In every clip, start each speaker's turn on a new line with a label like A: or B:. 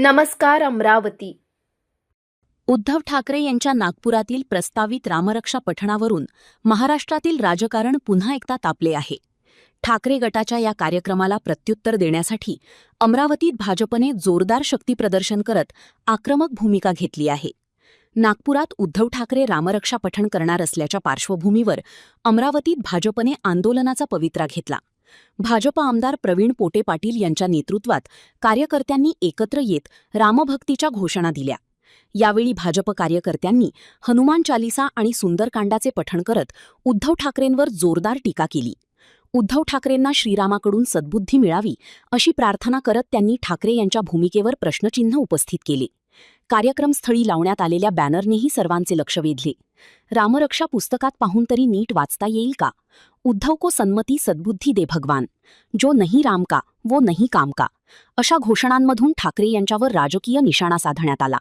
A: नमस्कार अमरावती.
B: उद्धव ठाकरे यांच्या नागपुरातील प्रस्तावित रामरक्षा पठणावरून महाराष्ट्रातील राजकारण पुन्हा एकदा तापले आहे. ठाकरे गटाच्या या कार्यक्रमाला प्रत्युत्तर देण्यासाठी अमरावतीत भाजपने जोरदार शक्तीप्रदर्शन करत आक्रमक भूमिका घेतली आहे. नागपुरात उद्धव ठाकरे रामरक्षा पठण करणार असल्याच्या पार्श्वभूमीवर अमरावतीत भाजपने आंदोलनाचा पवित्रा घेतला. भाजप आमदार प्रवीण पोटे पाटील यांच्या नेतृत्वात कार्यकर्त्यांनी एकत्र येत रामभक्तीच्या घोषणा दिल्या. यावेळी भाजप कार्यकर्त्यांनी हनुमान चालिसा आणि सुंदरकांडाचे पठण करत उद्धव ठाकरेंवर जोरदार टीका केली. उद्धव ठाकरेंना श्रीरामाकडून सद्बुद्धी मिळावी अशी प्रार्थना करत त्यांनी ठाकरे यांच्या भूमिकेवर प्रश्नचिन्ह उपस्थित केले. कार्यक्रमस्थळी लावण्यात आलेल्या बॅनरनेही सर्वांचे लक्ष वेधले. रामरक्षा पुस्तकात पाहून तरी नीट वाचता येईल का? उद्धव को सन्मती सद्बुद्धी दे भगवान, जो नहीं राम का वो नहीं काम का, अशा घोषणांमधून ठाकरे यांच्यावर राजकीय निशाणा साधण्यात आला.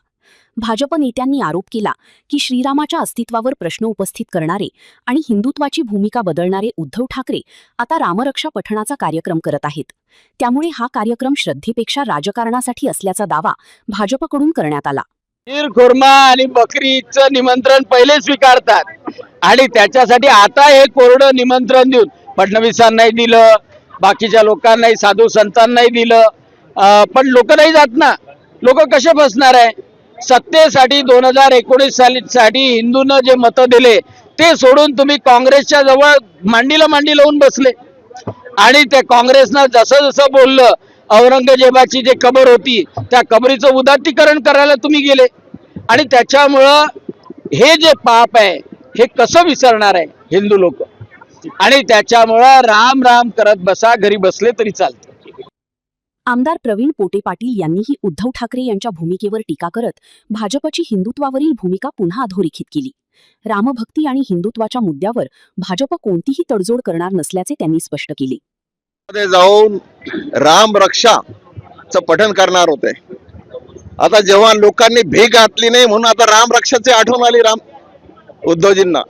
B: भाजप नेत्यांनी आरोप केला की श्रीरामाच्या अस्तित्वावर प्रश्न उपस्थित करणारे आणि हिंदुत्वाची भूमिका बदलणारे उद्धव ठाकरे आता रामरक्षा पठणाचा कार्यक्रम करत आहेत. त्यामुळे हा कार्यक्रम श्रद्धेपेक्षा राजकारणासाठी असल्याचा दावा भाजपकडून करण्यात आला.
C: खुर्मा आणि बकरीचं निमंत्रण पहिले स्वीकारतात आणि त्याच्यासाठी आता हे कोरडं निमंत्रण देऊन फडणवीसांनाही दिलं, बाकीच्या लोकांनाही, साधू संतांनाही दिलं, पण लोक नाही जात ना. लोक कसे बसणार आहे? सत्तेसाठी 2019 साठी हिंदूंना जे मतं दिले ते सोडून तुम्ही काँग्रेसच्या जवळ मांडीला मांडी लावून बसले आणि त्या काँग्रेसनं जसं जसं बोललं, औरंगजेबाची जे कबर होती त्या कबरीचं उदात्तीकरण करायला तुम्ही गेले आणि त्याच्यामुळं हे जे पाप आहे हे कसं विसरणार आहे हिंदू लोक? आणि त्याच्यामुळं राम राम करत बसा, घरी बसले तरी चालते.
B: आमदार प्रवीण पोटे पाटील यांनीही उद्धव ठाकरे यांच्या भूमिकेवर टीका करत भाजपची हिंदुत्वावरील भूमिका पुन्हा अधोरेखित केली. रामभक्ती आणि हिंदुत्वाच्या मुद्द्यावर भाजप कोणतीही तडजोड करणार नसल्याचे त्यांनी स्पष्ट केले.
D: जाऊन राम रक्षाचं पठण करणार होते. आता जेव्हा लोकांनी भीक घातली नाही म्हणून आता राम रक्षाची आठवण आली उद्धवजींना.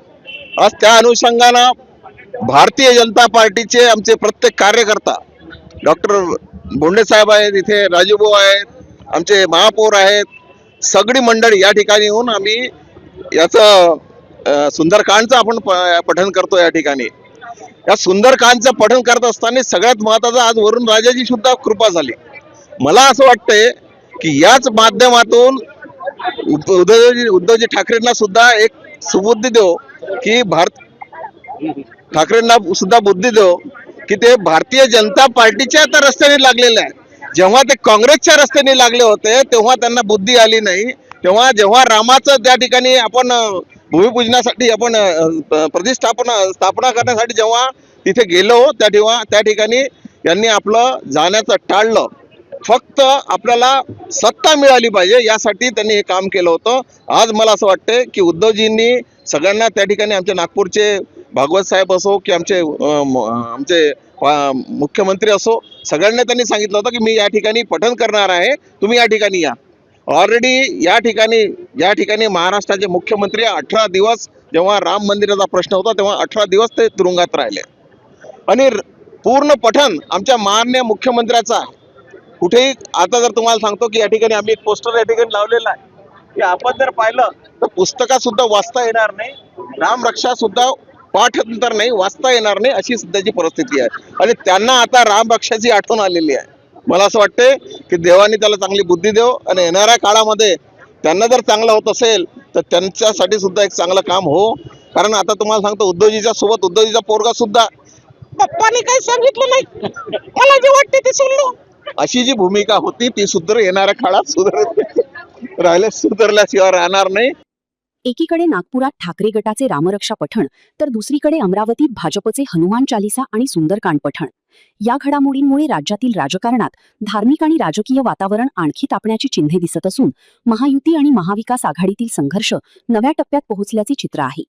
D: आज त्या अनुषंगानं भारतीय जनता पार्टीचे आमचे प्रत्येक कार्यकर्ता, डॉक्टर बोंडे साहेब आहेत, इथे राजूभाऊ आहेत, आमचे महापौर आहेत, सगळी मंडळी या ठिकाणी येऊन आम्ही याचं सुंदरकांडचं आपण पठण करतो. या ठिकाणी या सुंदरकांडचं पठण करत असताना सगळ्यात महत्त्वाचं आज वरुण राजाची सुद्धा कृपा झाली. मला असं वाटतंय की याच माध्यमातून उद्धवजी ठाकरेंना सुद्धा एक सुबुद्धी देव की ठाकरेंना सुद्धा बुद्धी देव की ते भारतीय जनता पार्टीच्या आता रस्त्याने लागलेले आहे. जेव्हा ते काँग्रेसच्या रस्त्याने लागले होते तेव्हा त्यांना बुद्धी आली नाही. जेव्हा रामाचं त्या ठिकाणी आपण भूमिपूजनासाठी आपण स्थापना करण्यासाठी जेव्हा तिथे गेलो त्या ठिकाणी यांनी आपलं जाण्याचं टाळलं. फक्त आपल्याला सत्ता मिळाली पाहिजे यासाठी त्यांनी हे काम केलं होतं. आज मला असं वाटतंय की उद्धवजींनी सगळ्यांना त्या ठिकाणी आमचे नागपूरचे भागवत साहेब असो की आमचे मुख्यमंत्री असो, सगळ्यांना त्यांनी सांगितलं होतं की मी या ठिकाणी पठण करणार आहे, तुम्ही या ठिकाणी या. ऑलरेडी या ठिकाणी महाराष्ट्राचे मुख्यमंत्री 18 दिवस जेव्हा राम मंदिराचा प्रश्न होता तेव्हा 18 दिवस ते तुरुंगात राहिले आणि पूर्ण पठण आमच्या माननीय मुख्यमंत्र्याचा कुठेही. आता जर तुम्हाला सांगतो की या ठिकाणी आम्ही एक पोस्टर या ठिकाणी लावलेलं आहे की आपण जर पाहिलं तर पुस्तकात सुद्धा वाचता येणार नाही, राम रक्षा सुद्धा पाठांतर नाही, वाचता येणार नाही अशी सध्याची परिस्थिती आहे आणि त्यांना आता राम रक्षाची आठवण आलेली आहे. मला असं वाटतंय की देवानी त्याला चांगली बुद्धी देव आणि येणाऱ्या काळामध्ये त्यांना जर चांगलं होत असेल तर त्यांच्यासाठी सुद्धा एक चांगलं काम हो. कारण आता तुम्हाला सांगतो उद्धवजीच्या सोबत उद्धवजीचा पोरगा सुद्धा पप्पाने काही सांगितलं नाही, मला जे वाटते ते सोडलं, अशी जी भूमिका होती ती सुद्धा येणाऱ्या काळात सुधारल्याशिवाय राहणार नाही.
B: एकीकडे नागपुरात ठाकरे गटाचे रामरक्षा पठण तर दुसरीकडे अमरावतीत भाजपचे हनुमान चालिसा आणि सुंदरकांड पठण. या घडामोडींमुळे राज्यातील राजकारणात धार्मिक आणि राजकीय वातावरण आणखी तापण्याची चिन्हे दिसत असून महायुती आणि महाविकास आघाडीतील संघर्ष नव्या टप्प्यात पोहोचल्याचे चित्र आहे.